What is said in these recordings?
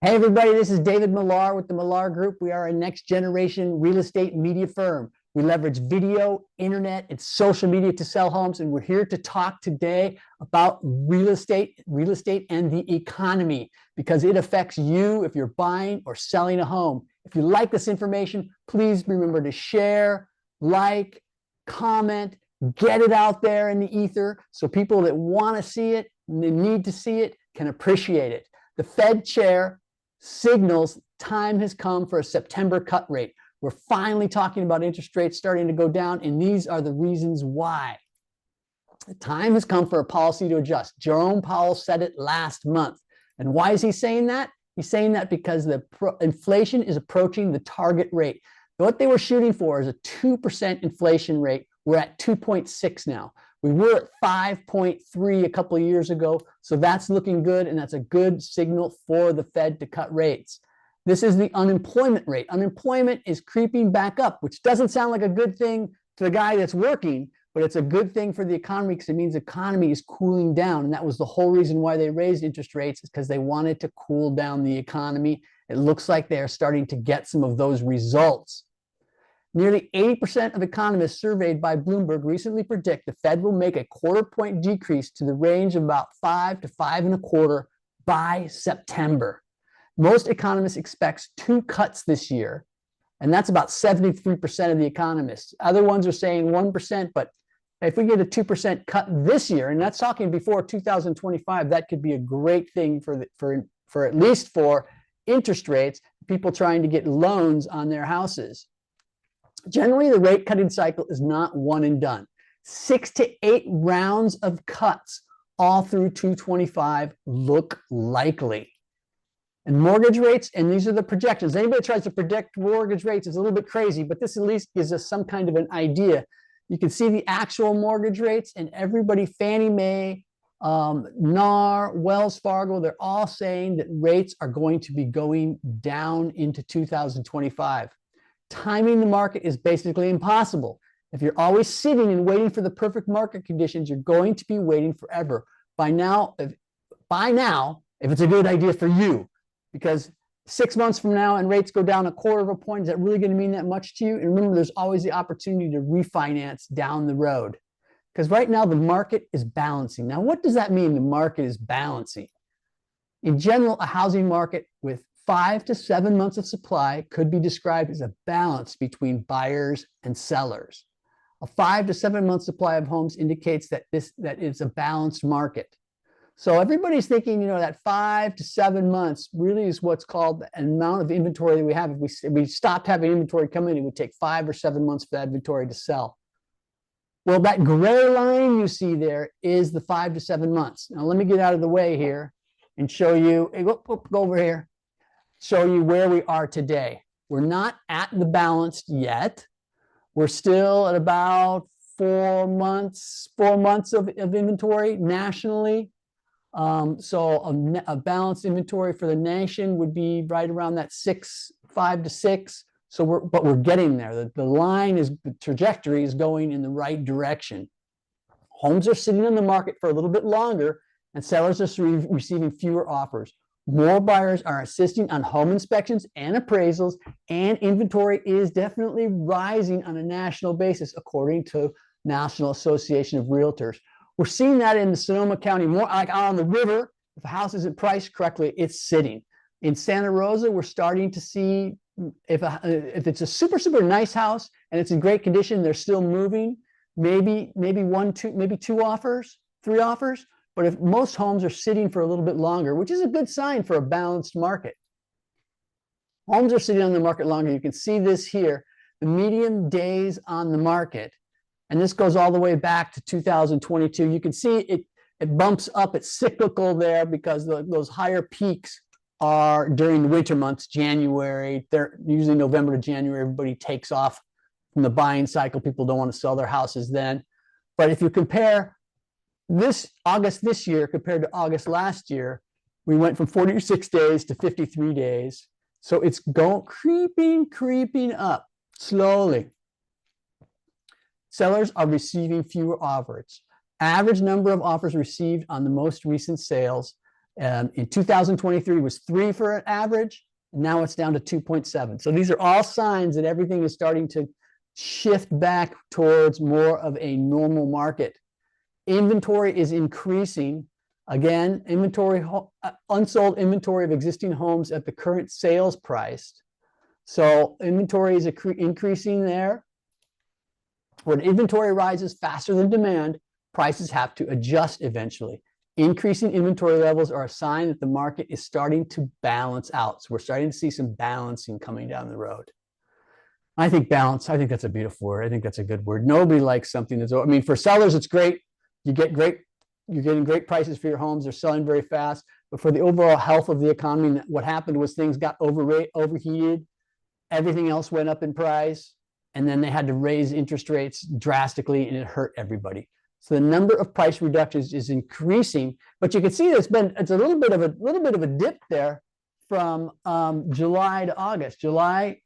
Hey everybody, this is David Millar with the Millar Group. We are a next generation real estate media firm. We leverage video, internet, and social media to sell homes, and we're here to talk today about real estate and the economy because it affects you if you're buying or selling a home. If you like this information, please remember to share, like, comment, get it out there in the ether so people that want to see it and they need to see it can appreciate it. The Fed chair signals time has come for a September cut rate. We're finally talking about interest rates starting to go down, and these are the reasons why. The time has come for a policy to adjust. Jerome Powell said it last month. And why is he saying that? He's saying that because the inflation is approaching the target rate. What they were shooting for is a 2% inflation rate. We're at 2.6 now. We were at 5.3 a couple of years ago, so that's looking good, and that's a good signal for the Fed to cut rates. This is the unemployment rate. Unemployment is creeping back up, which doesn't sound like a good thing to the guy that's working, but it's a good thing for the economy because it means the economy is cooling down, and that was the whole reason why they raised interest rates, is because they wanted to cool down the economy. It looks like they're starting to get some of those results. Nearly 80% of economists surveyed by Bloomberg recently predict the Fed will make a quarter-point decrease to the range of about 5 to 5.25 by September. Most economists expect 2 cuts this year, and that's about 73% of the economists. Other ones are saying 1%, but if we get a 2% cut this year, and that's talking before 2025, that could be a great thing for at least for interest rates, people trying to get loans on their houses. Generally, the rate cutting cycle is not one and done. 6 to 8 rounds of cuts all through 2025 look likely. And mortgage rates, and these are the projections. Anybody tries to predict mortgage rates is a little bit crazy, but this at least gives us some kind of an idea. You can see the actual mortgage rates, and everybody, Fannie Mae, NAR, Wells Fargo, they're all saying that rates are going to be going down into 2025. Timing the market is basically impossible. If you're always sitting and waiting for the perfect market conditions, you're going to be waiting forever. By now, if it's a good idea for you, because 6 months from now and rates go down 1/4 point, is that really going to mean that much to you? And remember, there's always the opportunity to refinance down the road. Because right now the market is balancing. Now, what does that mean, the market is balancing? In general, a housing market with 5 to 7 months of supply could be described as a balance between buyers and sellers. A 5 to 7 month supply of homes indicates that it's a balanced market. So everybody's thinking, that 5 to 7 months really is what's called the amount of inventory that we have. If we stopped having inventory come in, it would take 5 or 7 months for that inventory to sell. Well, that gray line you see there is the 5 to 7 months. Now, let me get out of the way here and show you, go over here. Show you where we are today. We're not at the balanced yet. We're still at about 4 months of inventory nationally. So a balanced inventory for the nation would be right around that 5 to 6. So we're getting there. The trajectory is going in the right direction. Homes are sitting on the market for a little bit longer, and sellers are receiving fewer offers. More buyers are insisting on home inspections and appraisals, and inventory is definitely rising on a national basis, according to National Association of Realtors. We're seeing that in the Sonoma County, more like on the river. If a house isn't priced correctly, it's sitting. In Santa Rosa, we're starting to see if it's a super, super nice house and it's in great condition, they're still moving, maybe 2 offers, 3 offers. But if most homes are sitting for a little bit longer, which is a good sign for a balanced market. Homes are sitting on the market longer. You can see this here, the median days on the market. And this goes all the way back to 2022. You can see it bumps up. It's cyclical there because those higher peaks are during the winter months, January. They're usually November to January. Everybody takes off from the buying cycle. People don't want to sell their houses then. But if you compare this August this year compared to August last year, we went from 46 days to 53 days. So it's creeping up slowly. Sellers are receiving fewer offers. Average number of offers received on the most recent sales In 2023 was 3 for an average. Now it's down to 2.7. So these are all signs that everything is starting to shift back towards more of a normal market. Inventory is increasing. Again, unsold inventory of existing homes at the current sales price. So inventory is increasing there. When inventory rises faster than demand, prices have to adjust eventually. Increasing inventory levels are a sign that the market is starting to balance out. So we're starting to see some balancing coming down the road. I think balance, I think that's a beautiful word. I think that's a good word. Nobody likes something that's, I mean, for sellers, it's great. You're getting great prices for your homes. They're selling very fast. But for the overall health of the economy, what happened was things got overheated. Everything else went up in price. And then they had to raise interest rates drastically, and it hurt everybody. So the number of price reductions is increasing, but you can see it's a little bit of a dip there from July to August. July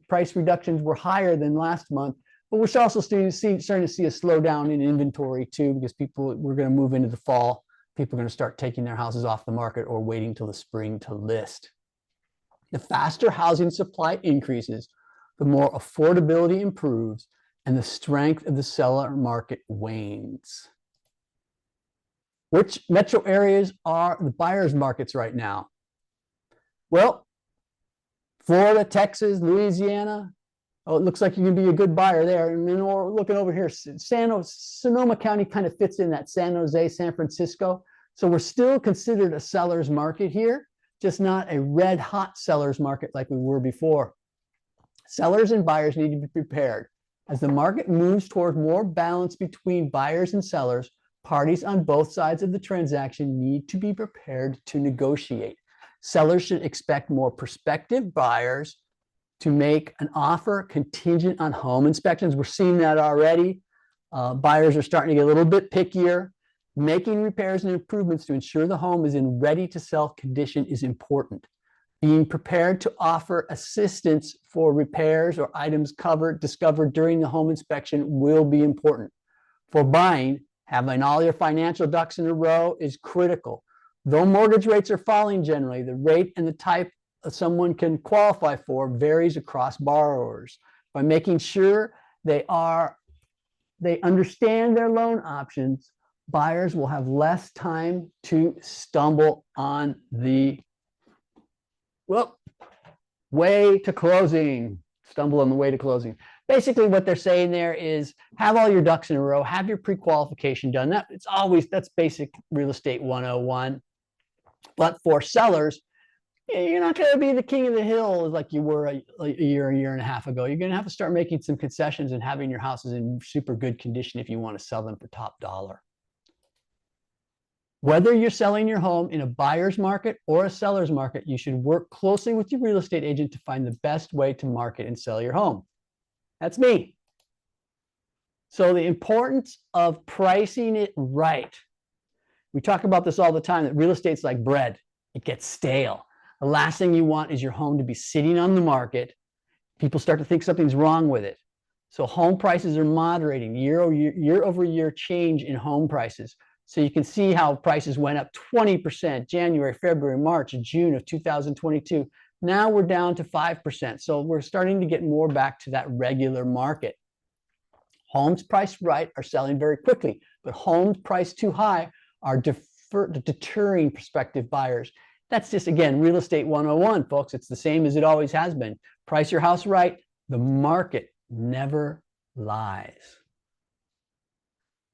price reductions were higher than last month, but we're also starting to see a slowdown in inventory too, because we're going to move into the fall. People are going to start taking their houses off the market or waiting till the spring to list. The faster housing supply increases, the more affordability improves, and the strength of the seller market wanes. Which metro areas are the buyer's markets right now? Well, Florida, Texas, Louisiana. Oh, it looks like you can be a good buyer there. And then we're looking over here, Sonoma County kind of fits in that San Jose, San Francisco. So we're still considered a seller's market here, just not a red hot seller's market like we were before. Sellers and buyers need to be prepared. As the market moves toward more balance between buyers and sellers, parties on both sides of the transaction need to be prepared to negotiate. Sellers should expect more prospective buyers to make an offer contingent on home inspections. We're seeing that already. Buyers are starting to get a little bit pickier. Making repairs and improvements to ensure the home is in ready-to-sell condition is important. Being prepared to offer assistance for repairs or items discovered during the home inspection will be important. For buying, having all your financial ducks in a row is critical. Though mortgage rates are falling generally, the rate and the type someone can qualify for varies across borrowers. By making sure they understand their loan options, buyers will have less time to stumble on the way to closing. Stumble on the way to closing. Basically, what they're saying there is have all your ducks in a row, have your pre-qualification done. That's basic real estate 101. But for sellers, you're not going to be the king of the hill like you were a year and a half ago. You're going to have to start making some concessions and having your houses in super good condition if you want to sell them for top dollar. Whether you're selling your home in a buyer's market or a seller's market, you should work closely with your real estate agent to find the best way to market and sell your home. That's me. So the importance of pricing it right. We talk about this all the time, that real estate's like bread. It gets stale. The last thing you want is your home to be sitting on the market. People start to think something's wrong with it. So home prices are moderating, year over year change in home prices. So you can see how prices went up 20% January, February, March, and June of 2022. Now we're down to 5%. So we're starting to get more back to that regular market. Homes priced right are selling very quickly, but homes priced too high are deterring prospective buyers. That's just, again, real estate 101, folks. It's the same as it always has been. Price your house right. The market never lies.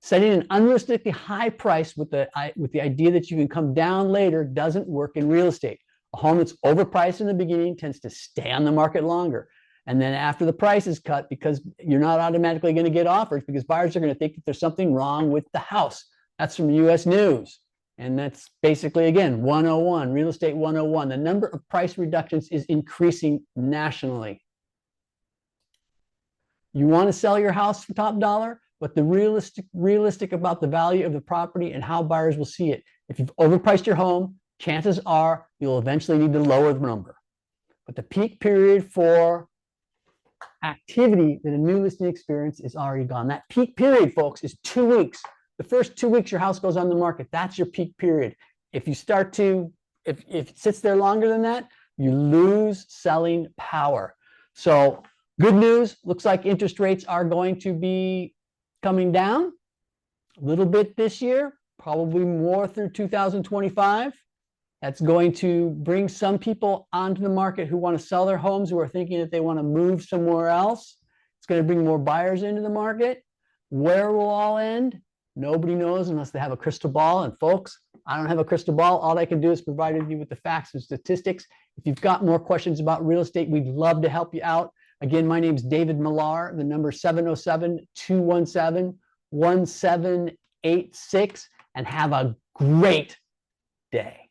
Setting an unrealistically high price with the idea that you can come down later doesn't work in real estate. A home that's overpriced in the beginning tends to stay on the market longer. And then after the price is cut, because you're not automatically going to get offers, because buyers are going to think that there's something wrong with the house. That's from US News. And that's basically, again, 101, real estate 101. The number of price reductions is increasing nationally. You want to sell your house for top dollar? But the realistic about the value of the property and how buyers will see it. If you've overpriced your home, chances are you'll eventually need to lower the number. But the peak period for activity that a new listing experience is already gone. That peak period, folks, is 2 weeks. The first 2 weeks your house goes on the market, that's your peak period. If you start to, if it sits there longer than that, you lose selling power. So good news, looks like interest rates are going to be coming down a little bit this year, probably more through 2025. That's going to bring some people onto the market who want to sell their homes, who are thinking that they want to move somewhere else. It's going to bring more buyers into the market. Where will all end? Nobody knows unless they have a crystal ball. And folks, I don't have a crystal ball. All I can do is provide you with the facts and statistics. If you've got more questions about real estate, we'd love to help you out. Again, my name is David Millar. The number 707-217-1786. And have a great day.